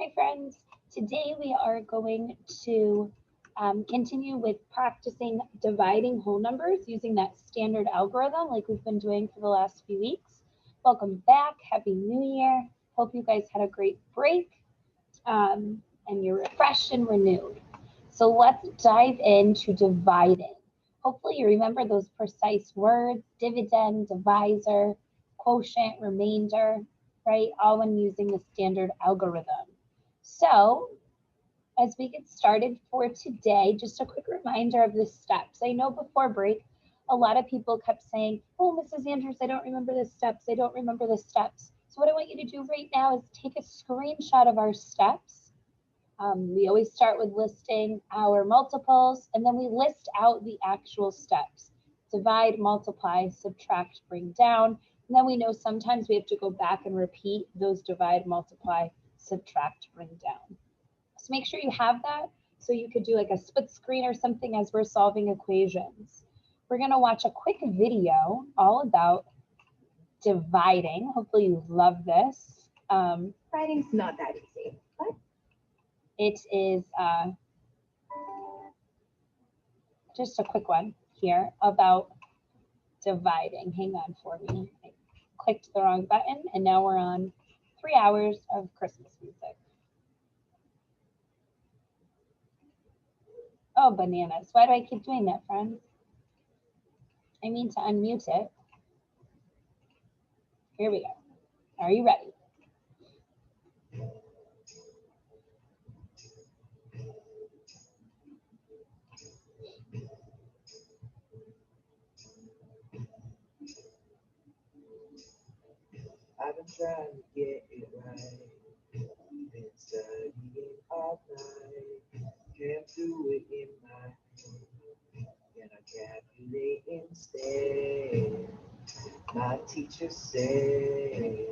Hi friends, today we are going to continue with practicing dividing whole numbers using that standard algorithm like we've been doing for the last few weeks. Welcome back, Happy New Year. Hope you guys had a great break and you're refreshed and renewed. So let's dive into dividing. Hopefully you remember those precise words, dividend, divisor, quotient, remainder, right? All when using the standard algorithm. So as we get started for today, just a quick reminder of the steps. I know before break, a lot of people kept saying, oh, Mrs. Andrews, I don't remember the steps. I don't remember the steps. So what I want you to do right now is take a screenshot of our steps. We always start with listing our multiples, and then we list out the actual steps. Divide, multiply, subtract, bring down. And then we know sometimes we have to go back and repeat those divide, multiply, subtract, bring down. So make sure you have that so you could do like a split screen or something as we're solving equations. We're going to watch a quick video all about dividing. Hopefully you love this. Writing's not that easy, but It is just a quick one here about dividing. Hang on for me. I clicked the wrong button and now we're on 3 hours of Christmas music. Oh, bananas. Why do I keep doing that, friends? I mean to unmute it. Here we go. Are you ready? I've been trying to get it right. Been studying all night. Can't do it in my head. Can I calculate instead? My teacher said.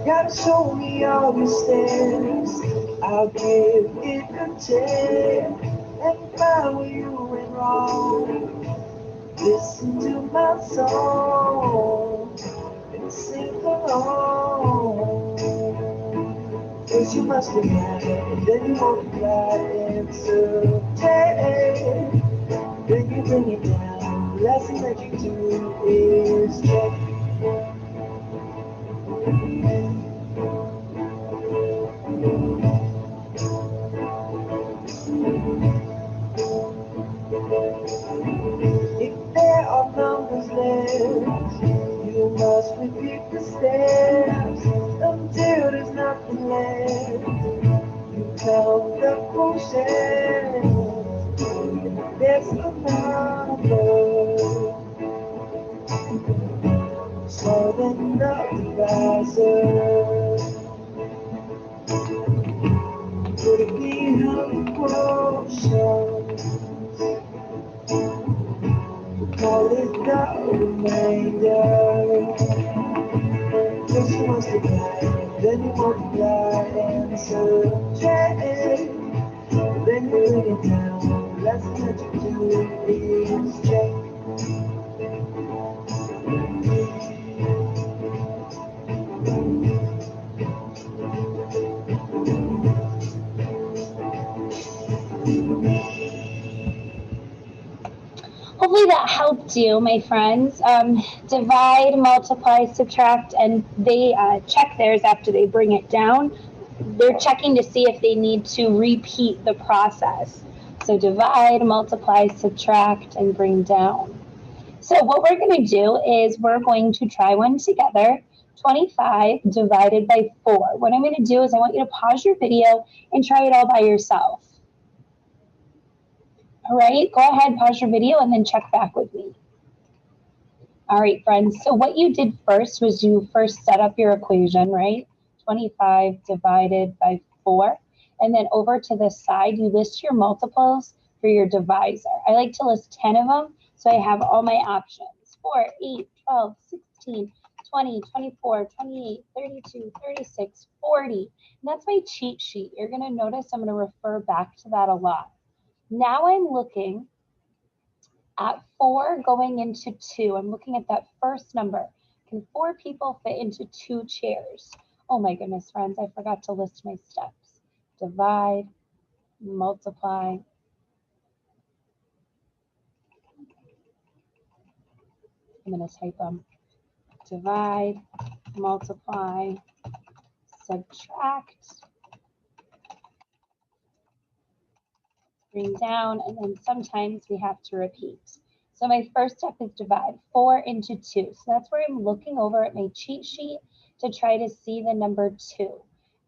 Gotta show me all your steps. I'll give it a check and find where you went wrong. Listen to my song and sing along. First you must divide, and then you multiply and subtract. Then you bring it down. The lesson that you do is check. If there are numbers left, you must repeat the steps until there's nothing left. You count the quotient, there's a number. So then the divisor, would it be the quotient? Call it the remainder. First you must divide, then you multiply and subtract. Then you bring it down. The lesson that you do is check. Hopefully that helped you, my friends. Divide, multiply, subtract, and they check theirs after they bring it down. They're checking to see if they need to repeat the process. So divide, multiply, subtract, and bring down. So what we're going to do is we're going to try one together. 25 divided by 4. What I'm going to do is I want you to pause your video and try it all by yourself. All right, go ahead, pause your video, and then check back with me. All right, friends, so what you did first was you first set up your equation, right? 25 divided by 4. And then over to the side, you list your multiples for your divisor. I like to list 10 of them, so I have all my options. 4, 8, 12, 16, 20, 24, 28, 32, 36, 40. And that's my cheat sheet. You're going to notice I'm going to refer back to that a lot. Now I'm looking At 4 going into 2, I'm looking at that first number. Can 4 people fit into 2 chairs? Oh my goodness, friends, I forgot to list my steps. Divide, multiply. I'm going to type them. Divide, multiply, subtract, bring down, and then sometimes we have to repeat. So my first step is divide 4 into 2. So that's where I'm looking over at my cheat sheet to try to see the number 2.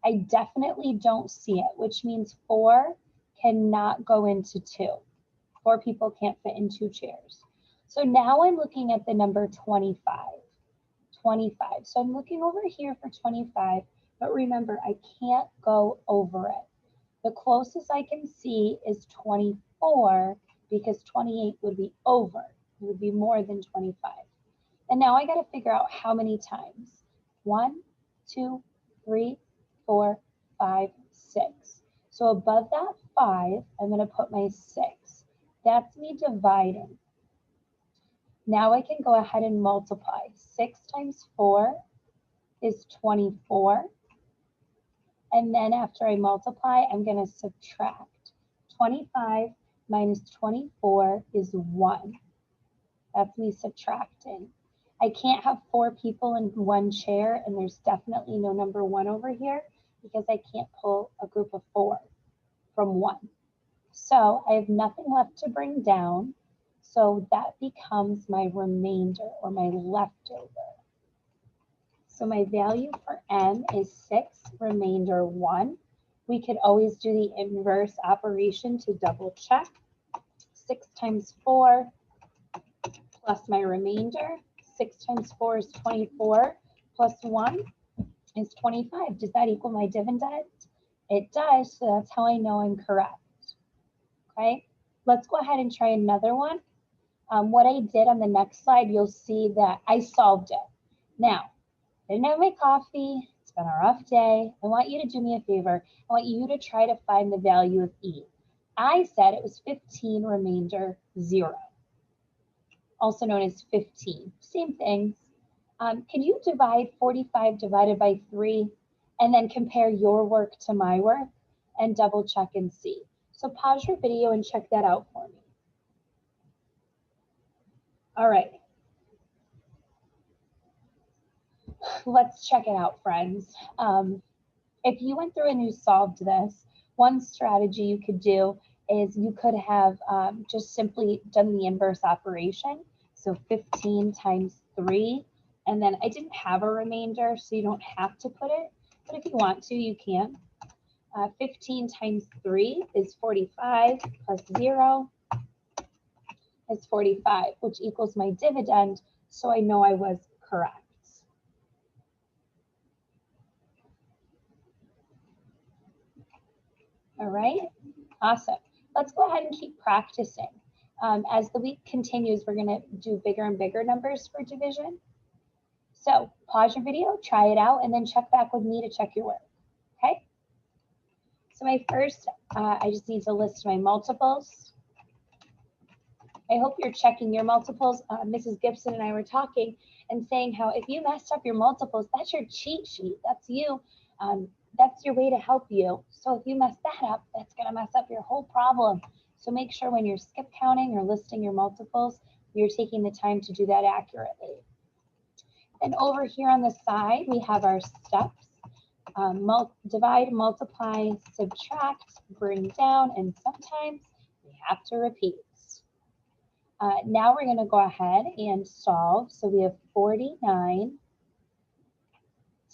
I definitely don't see it, which means 4 cannot go into 2. 4 people can't fit in 2 chairs. So now I'm looking at the number 25. 25. So I'm looking over here for 25, but remember, I can't go over it. The closest I can see is 24 because 28 would be over. It would be more than 25. And now I got to figure out how many times. 1, 2, 3, 4, 5, 6. So above that 5, I'm going to put my 6. That's me dividing. Now I can go ahead and multiply. 6 times 4 is 24. And then after I multiply, I'm going to subtract. 25 minus 24 is 1. That's me subtracting. I can't have 4 people in 1 chair, and there's definitely no number 1 over here because I can't pull a group of 4 from 1. So I have nothing left to bring down. So that becomes my remainder or my leftover. So my value for m is 6, remainder 1. We could always do the inverse operation to double check. 6 times 4 plus my remainder. 6 times 4 is 24 plus 1 is 25. Does that equal my dividend? It does, so that's how I know I'm correct. Okay, let's go ahead and try another one. What I did on the next slide, you'll see that I solved it. Now, I didn't have my coffee. It's been a rough day. I want you to do me a favor. I want you to try to find the value of E. I said it was 15 remainder 0, also known as 15. Same things. Can you divide 45 divided by 3 and then compare your work to my work and double check and see? So pause your video and check that out for me. All right. Let's check it out, friends. If you went through and you solved this, one strategy you could do is you could have just simply done the inverse operation. So 15 times 3, and then I didn't have a remainder, so you don't have to put it, but if you want to, you can. 15 times 3 is 45 plus 0 is 45, which equals my dividend, so I know I was correct. All right, awesome. Let's go ahead and keep practicing. As the week continues, we're gonna do bigger and bigger numbers for division. So pause your video, try it out, and then check back with me to check your work, okay? So my first, I just need to list my multiples. I hope you're checking your multiples. Mrs. Gibson and I were talking and saying how if you messed up your multiples, that's your cheat sheet. That's you. That's your way to help you. So if you mess that up, that's going to mess up your whole problem. So make sure when you're skip counting or listing your multiples, you're taking the time to do that accurately. And over here on the side, we have our steps. Divide, multiply, subtract, bring down, and sometimes we have to repeat. Now we're going to go ahead and solve. So we have 49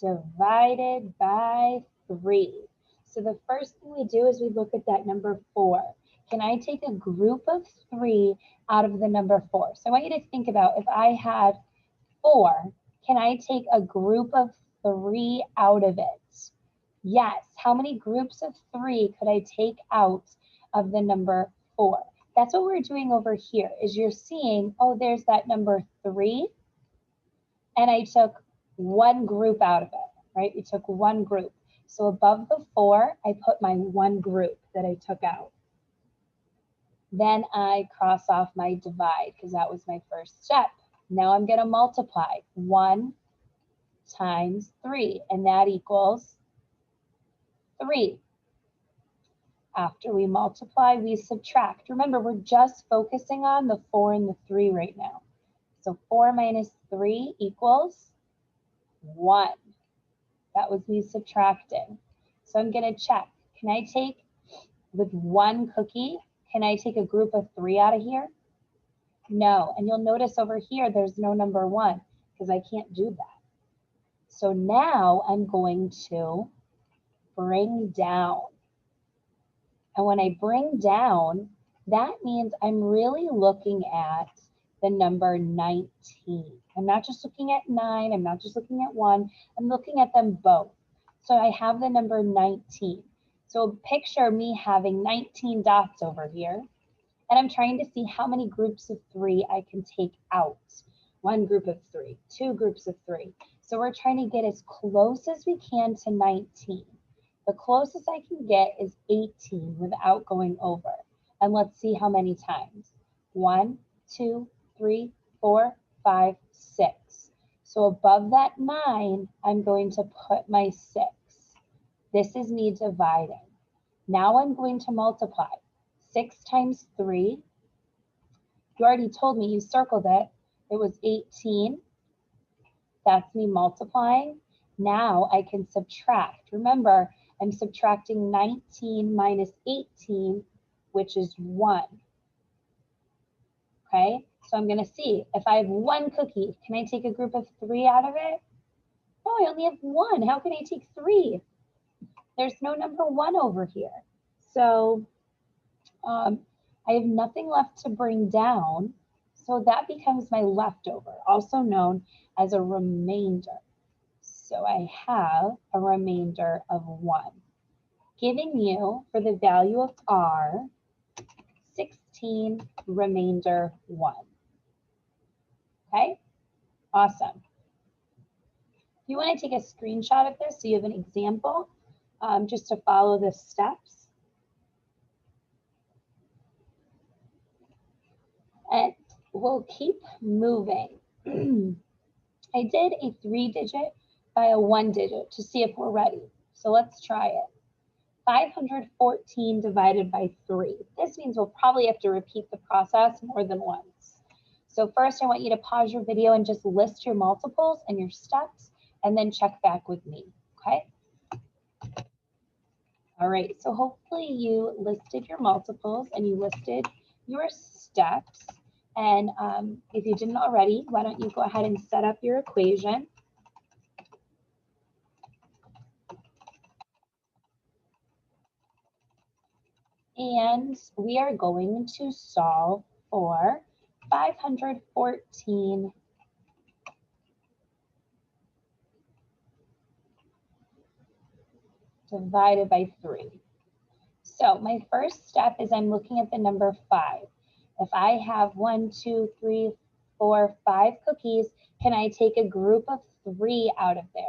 divided by 3. So the first thing we do is we look at that number 4. Can I take a group of 3 out of the number 4? So I want you to think about if I had 4, can I take a group of 3 out of it? Yes. How many groups of 3 could I take out of the number 4? That's what we're doing over here is you're seeing, oh, there's that number 3. And I took one group out of it, right? We took one group. So above the 4, I put my one group that I took out. Then I cross off my divide because that was my first step. Now I'm going to multiply 1 times 3, and that equals 3. After we multiply, we subtract. Remember, we're just focusing on the 4 and the 3 right now. So 4 minus 3 equals 1. That was me subtracting. So I'm going to check. Can I take, with 1 cookie, can I take a group of 3 out of here? No. And you'll notice over here, there's no number 1 because I can't do that. So now I'm going to bring down. And when I bring down, that means I'm really looking at the number 19. I'm not just looking at 9, I'm not just looking at 1, I'm looking at them both. So I have the number 19. So picture me having 19 dots over here, and I'm trying to see how many groups of 3 I can take out. 1 group of 3, 2 groups of 3. So we're trying to get as close as we can to 19. The closest I can get is 18 without going over. And let's see how many times. 1, 2, 3, 4, 5, 6. So above that 9, I'm going to put my 6. This is me dividing. Now I'm going to multiply. 6 times 3. You already told me, you circled it. It was 18. That's me multiplying. Now I can subtract. Remember, I'm subtracting 19 minus 18, which is 1. Okay, so I'm going to see if I have 1 cookie, can I take a group of 3 out of it? No, I only have 1. How can I take 3? There's no number 1 over here. So I have nothing left to bring down. So that becomes my leftover, also known as a remainder. So I have a remainder of 1, giving you, for the value of R, 16 remainder 1. Okay, awesome. If you want to take a screenshot of this so you have an example, just to follow the steps. And we'll keep moving. I did a 3-digit by a 1-digit to see if we're ready. So let's try it. 514 divided by 3. This means we'll probably have to repeat the process more than once. So first I want you to pause your video and just list your multiples and your steps, and then check back with me, okay? All right, so hopefully you listed your multiples and you listed your steps. And if you didn't already, why don't you go ahead and set up your equation. And we are going to solve for 514 divided by 3. So my first step is I'm looking at the number 5. If I have 1, 2, 3, 4, 5 cookies, can I take a group of 3 out of there?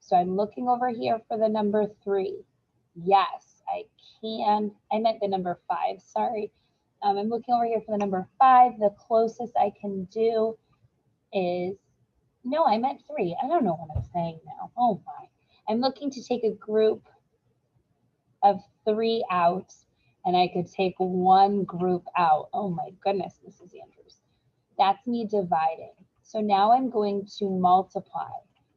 So I'm looking over here for the number 3. Yes, I can. I meant the number 5, sorry. I'm looking over here for the number 5. The closest I can do is, no, I meant 3. I don't know what I'm saying now. Oh my. I'm looking to take a group of 3 out, and I could take 1 group out. Oh my goodness, Mrs. Andrews. That's me dividing. So now I'm going to multiply.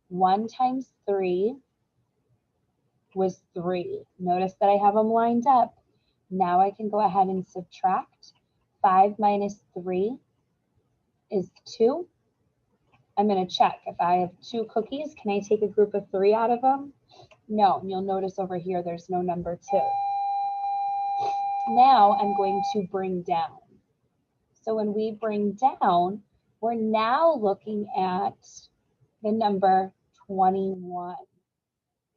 1 times 3 was 3. Notice that I have them lined up. Now I can go ahead and subtract. 5 minus 3 is 2. I'm going to check. If I have 2 cookies, can I take a group of 3 out of them? No. And you'll notice over here there's no number 2. Now I'm going to bring down. So when we bring down, we're now looking at the number 21.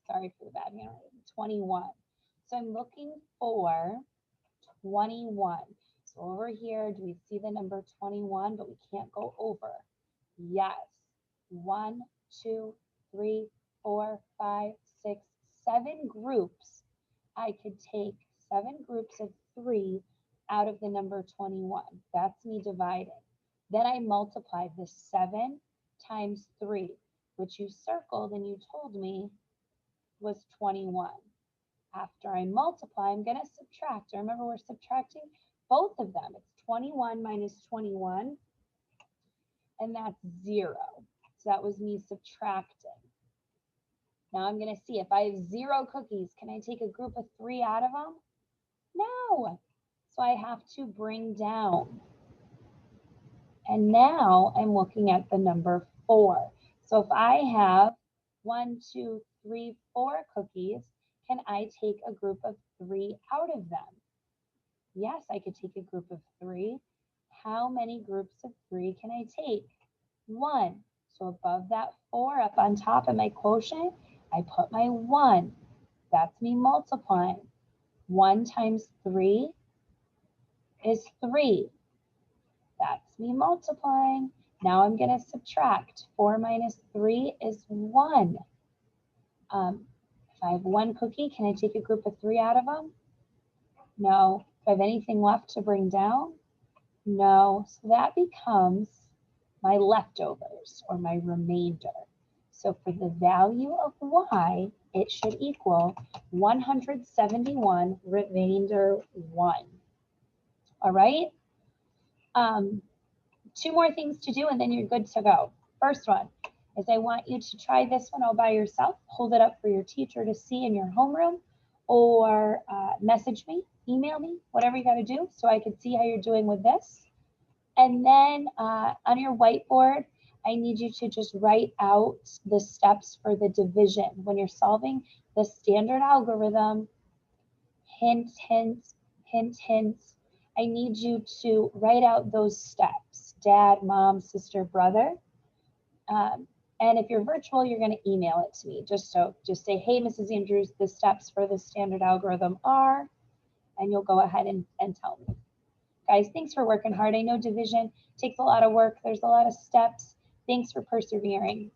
Sorry for the bad handwriting. 21. So I'm looking for 21. So over here, do we see the number 21? But we can't go over. Yes. 1, 2, 3, 4, 5, 6, 7 groups. I could take 7 groups of 3 out of the number 21. That's me dividing. Then I multiplied the 7 times 3, which you circled and you told me was 21. After I multiply, I'm going to subtract. Remember, we're subtracting both of them. It's 21 minus 21, and that's 0. So that was me subtracting. Now I'm going to see if I have 0 cookies, can I take a group of 3 out of them? No. So I have to bring down. And now I'm looking at the number 4. So if I have 1, 2, 3, 4 cookies, can I take a group of 3 out of them? Yes, I could take a group of 3. How many groups of 3 can I take? 1. So above that 4, up on top of my quotient, I put my 1. That's me multiplying. 1 times 3 is 3. That's me multiplying. Now I'm going to subtract. 4 minus 3 is 1. If I have 1 cookie, can I take a group of 3 out of them? No. Do I have anything left to bring down? No. So that becomes my leftovers or my remainder. So for the value of y, it should equal 171 remainder 1. All right? 2 more things to do and then you're good to go. First one is I want you to try this one all by yourself. Hold it up for your teacher to see in your homeroom, or message me, email me, whatever you got to do so I can see how you're doing with this. And then on your whiteboard, I need you to just write out the steps for the division. When you're solving the standard algorithm, hint, hint, hint, hint, I need you to write out those steps. Dad, mom, sister, brother. And if you're virtual, you're going to email it to me. Just say, hey, Mrs. Andrews, the steps for the standard algorithm are, and you'll go ahead and tell me. Guys, thanks for working hard. I know division takes a lot of work. There's a lot of steps. Thanks for persevering.